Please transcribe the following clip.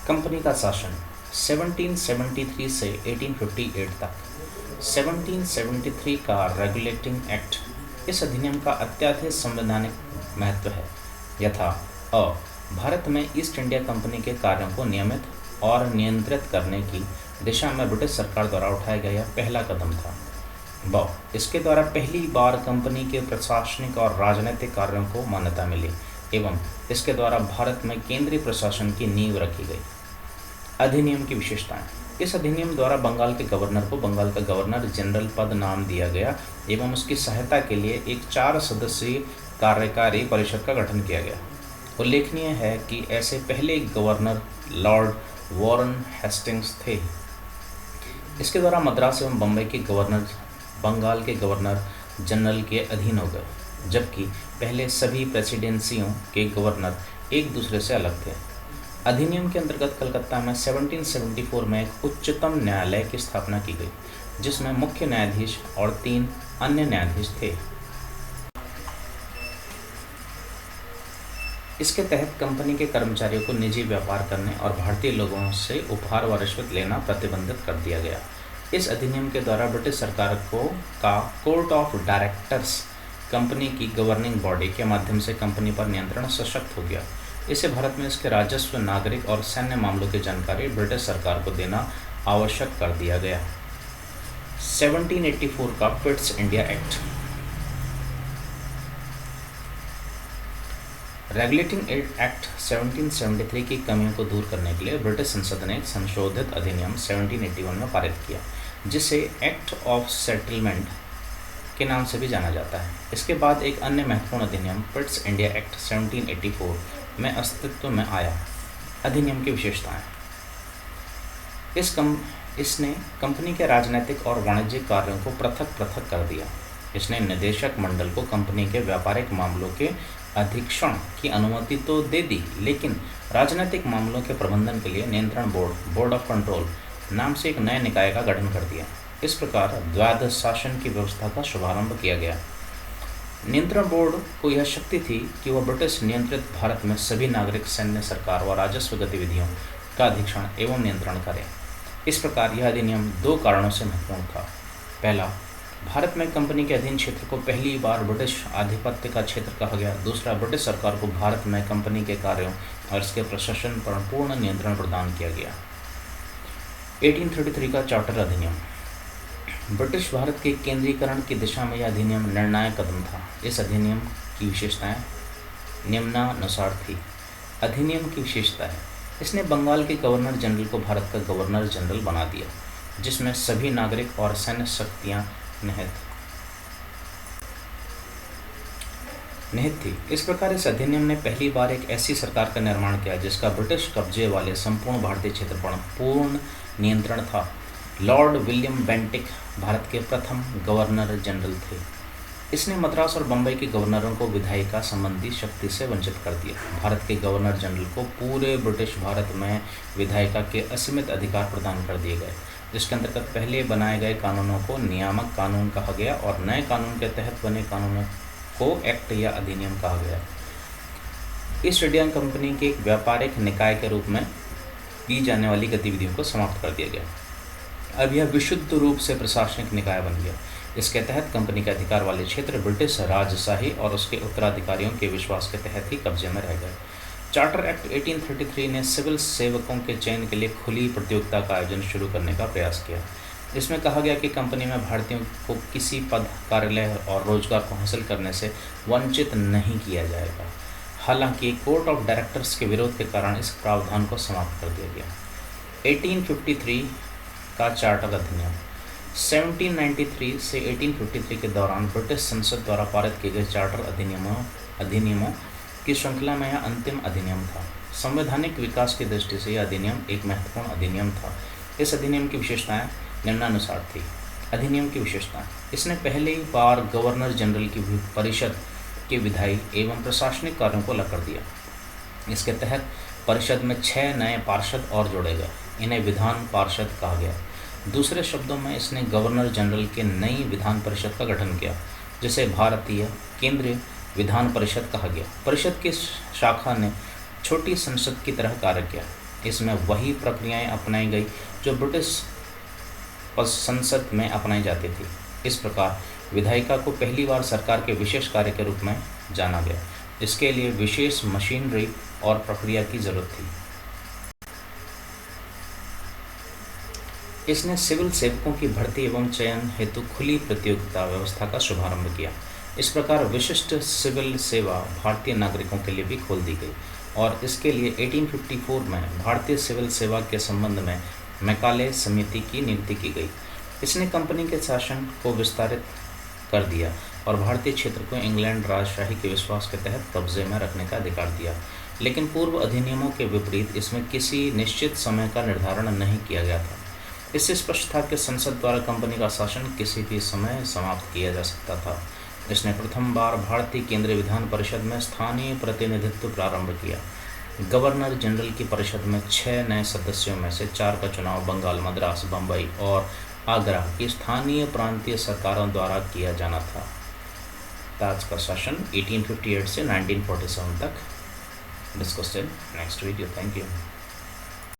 Company का शासन 1773 से 1858 तक। 1773 का रेगुलेटिंग एक्ट, इस अधिनियम का अत्यधिक संवैधानिक महत्व है। यथा अ भारत में ईस्ट इंडिया कंपनी के कार्यों को नियमित और नियंत्रित करने की दिशा में ब्रिटिश सरकार द्वारा उठाया गया पहला कदम था। ब इसके द्वारा पहली बार कंपनी के प्रशासनिक और राजनीतिक कार्यों को मान्यता मिली एवं इसके द्वारा भारत में केंद्रीय प्रशासन की नींव रखी गई। अधिनियम की विशेषताएं। इस अधिनियम द्वारा बंगाल के गवर्नर को बंगाल का गवर्नर जनरल पद नाम दिया गया एवं उसकी सहायता के लिए एक 4 सदस्यीय कार्यकारी परिषद का गठन किया गया। उल्लेखनीय है कि ऐसे पहले गवर्नर लॉर्ड वॉरेन हेस्टिंग्स थे। इसके द्वारा मद्रास एवं बम्बई के गवर्नर बंगाल के गवर्नर जनरल के अधीन हो गए, जबकि पहले सभी प्रेसिडेंसियों के गवर्नर एक दूसरे से अलग थे। अधिनियम के अंतर्गत कलकत्ता में 1774 में एक उच्चतम न्यायालय की स्थापना की गई, जिसमें मुख्य न्यायाधीश और 3 अन्य न्यायाधीश थे। इसके तहत कंपनी के कर्मचारियों को निजी व्यापार करने और भारतीय लोगों से उपहार व रिश्वत लेना प्रतिबंधित कर दिया गया। इस अधिनियम के द्वारा ब्रिटिश सरकार का कोर्ट ऑफ डायरेक्टर्स कंपनी की गवर्निंग बॉडी के माध्यम से कंपनी पर नियंत्रण सशक्त हो गया। इसे भारत में इसके राजस्व, नागरिक और सैन्य मामलों की जानकारी ब्रिटिश सरकार को देना आवश्यक कर दिया गया। 1784 का Pitt's India act. Regulating act 1773 की कमियों को दूर करने के लिए ब्रिटिश संसद ने एक संशोधित अधिनियम 1781 में पारित किया, जिसे एक्ट ऑफ सेटलमेंट के नाम से भी जाना जाता है। इसके बाद एक अन्य महत्वपूर्ण अधिनियम पिट्स इंडिया एक्ट 1784 में अस्तित्व में आया। अधिनियम की विशेषताएं। इसने कंपनी के राजनीतिक और वाणिज्यिक कार्यों को पृथक कर दिया। इसने निदेशक मंडल को कंपनी के व्यापारिक मामलों के अधीक्षण की अनुमति तो दे दी, लेकिन राजनीतिक मामलों के प्रबंधन के लिए नियंत्रण बोर्ड ऑफ कंट्रोल नाम से एक नए निकाय का गठन कर दिया। इस प्रकार द्वैध शासन की व्यवस्था का शुभारंभ किया गया। नियंत्रण बोर्ड को यह शक्ति थी कि वह ब्रिटिश नियंत्रित भारत में सभी नागरिक, सैन्य, सरकार व राजस्व गतिविधियों का अधीक्षण एवं नियंत्रण करें। इस प्रकार यह अधिनियम 2 कारणों से महत्वपूर्ण था। पहला, भारत में कंपनी के अधीन क्षेत्र को पहली बार ब्रिटिश आधिपत्य का क्षेत्र कहा गया। दूसरा, ब्रिटिश सरकार को भारत में कंपनी के कार्यों और इसके प्रशासन पर पूर्ण नियंत्रण प्रदान किया गया। 1833 का चार्टर अधिनियम। ब्रिटिश भारत के केंद्रीकरण की दिशा में यह अधिनियम निर्णायक कदम था। इस अधिनियम की विशेषताएं निम्नानुसार थी। अधिनियम की विशेषता है, इसने बंगाल के गवर्नर जनरल को भारत का गवर्नर जनरल बना दिया, जिसमें सभी नागरिक और सैन्य शक्तियां निहित थी। इस प्रकार इस अधिनियम ने पहली बार एक ऐसी सरकार का निर्माण किया जिसका ब्रिटिश कब्जे वाले संपूर्ण भारतीय क्षेत्र पर पूर्ण नियंत्रण था। लॉर्ड विलियम बेंटिक भारत के प्रथम गवर्नर जनरल थे। इसने मद्रास और बम्बई के गवर्नरों को विधायिका संबंधी शक्ति से वंचित कर दिया। भारत के गवर्नर जनरल को पूरे ब्रिटिश भारत में विधायिका के असीमित अधिकार प्रदान कर दिए गए, जिसके अंतर्गत पहले बनाए गए कानूनों को नियामक कानून कहा गया और नए कानून के तहत बने कानूनों को एक्ट या अधिनियम कहा गया। ईस्ट इंडिया कंपनी के एक व्यापारिक निकाय के रूप में की जाने वाली गतिविधियों को समाप्त कर दिया गया। अब यह विशुद्ध रूप से प्रशासनिक निकाय बन गया। इसके तहत कंपनी के अधिकार वाले क्षेत्र ब्रिटिश राजशाही और उसके उत्तराधिकारियों के विश्वास के तहत ही कब्जे में रह गए। चार्टर एक्ट 1833 ने सिविल सेवकों के चयन के लिए खुली प्रतियोगिता का आयोजन शुरू करने का प्रयास किया। इसमें कहा गया कि कंपनी में भारतीयों को किसी पद, कार्यालय और रोजगार को हासिल करने से वंचित नहीं किया जाएगा। हालांकि कोर्ट ऑफ डायरेक्टर्स के विरोध के कारण इस प्रावधान को समाप्त कर दिया गया। 1853 का चार्टर अधिनियम। 1793 से 1853 के दौरान ब्रिटिश संसद द्वारा पारित किए गए चार्टर अधिनियमों की श्रृंखला में यह अंतिम अधिनियम था। संवैधानिक विकास की दृष्टि से यह अधिनियम एक महत्वपूर्ण अधिनियम था। इस अधिनियम की विशेषताएं निम्नानुसार थी। अधिनियम की विशेषताएं, इसने पहली बार गवर्नर जनरल की परिषद के विधायी एवं प्रशासनिक कार्यों को अलग कर दिया। इसके तहत परिषद में 6 नए पार्षद और जोड़े गए। इन्हें विधान पार्षद कहा गया। दूसरे शब्दों में इसने गवर्नर जनरल के नई विधान परिषद का गठन किया, जिसे भारतीय केंद्रीय विधान परिषद कहा गया। परिषद की शाखा ने छोटी संसद की तरह कार्य किया। इसमें वही प्रक्रियाएं अपनाई गई जो ब्रिटिश संसद में अपनाई जाती थी। इस प्रकार विधायिका को पहली बार सरकार के विशेष कार्य के रूप में जाना गया। इसके लिए विशेष मशीनरी और प्रक्रिया की जरूरत थी। इसने सिविल सेवकों की भर्ती एवं चयन हेतु खुली प्रतियोगिता व्यवस्था का शुभारंभ किया। इस प्रकार विशिष्ट सिविल सेवा भारतीय नागरिकों के लिए भी खोल दी गई और इसके लिए 1854 में भारतीय सिविल सेवा के संबंध में मैकाले समिति की नियुक्ति की गई। इसने कंपनी के शासन को विस्तारित कर दिया और भारतीय क्षेत्र को इंग्लैंड राजशाही के विश्वास के तहत कब्जे में रखने का अधिकार दिया। लेकिन पूर्व अधिनियमों के विपरीत इसमें किसी निश्चित समय का निर्धारण नहीं किया गया था। इससे स्पष्ट था कि संसद द्वारा कंपनी का शासन किसी भी समय समाप्त किया जा सकता था। इसने प्रथम बार भारतीय केंद्रीय विधान परिषद में स्थानीय प्रतिनिधित्व प्रारंभ किया। गवर्नर जनरल की परिषद में 6 नए सदस्यों में से 4 का चुनाव बंगाल, मद्रास, बम्बई और आगरा की स्थानीय प्रांतीय सरकारों द्वारा किया जाना था। ताज का शासन 1858 से 1947 तक। Discuss in next video. Thank you.